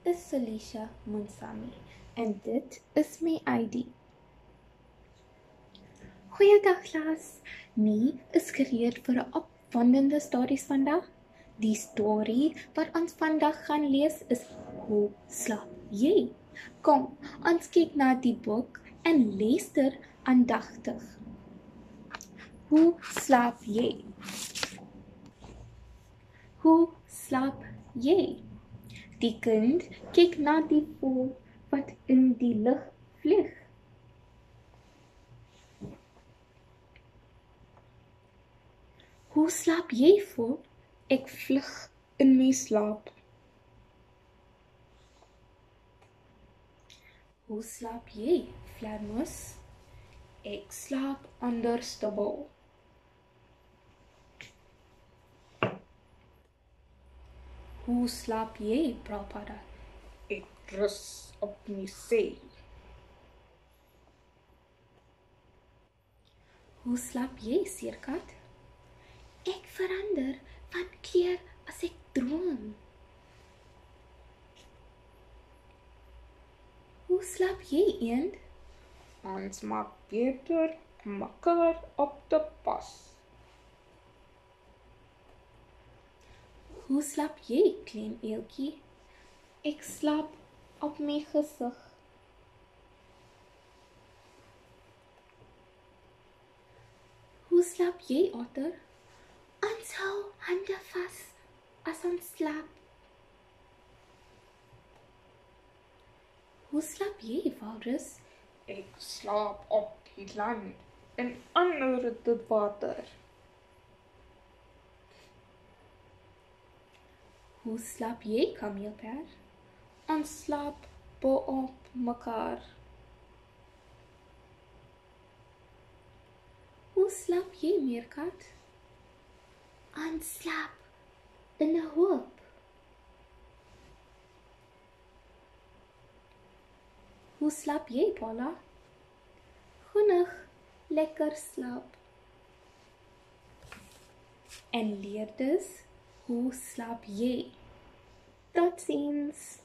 is Felicia Munsami en dit is my ID. Goeiedag klas, nie is gereed vir 'n opwindende stories vandag. Die storie wat ons vandag gaan lees is Hoe slaap jy? Kom, ons kyk na die boek en luister aandagtig. Hoe slaap jy? Hoe slaap jy? Die kind kyk na die voël wat in die lug vlieg. Hoe slaap jy, voël? Ek vlug in my slaap. Hoe slaap jy, vleermuis? Ek slaap ondersteboel. Hoe slaap jy, braapadda? Ek rus op my see. Hoe slaap jy, seerkat? Ek verander van kleur as ek droom. Hoe slaap jy, eend? Ons maak beter om mekaar op te pas. Hoe slaap jy, klein eeltjie? Ek slaap op my gesig. Hoe slaap jy, otter? Ons hou hande vas as ons slaap. Hoe slaap jy, walrus? Ek slaap op die land en onder die water. Hoe slaap jy, kameelperd? Ons slaap bo-op mekaar. Hoe slaap jy, meerkat? Ons slaap in 'n hoop. Hoe slaap jy, Paula? Goenig, lekker slaap. En leer dus, hoe slaap jy? Totsiens!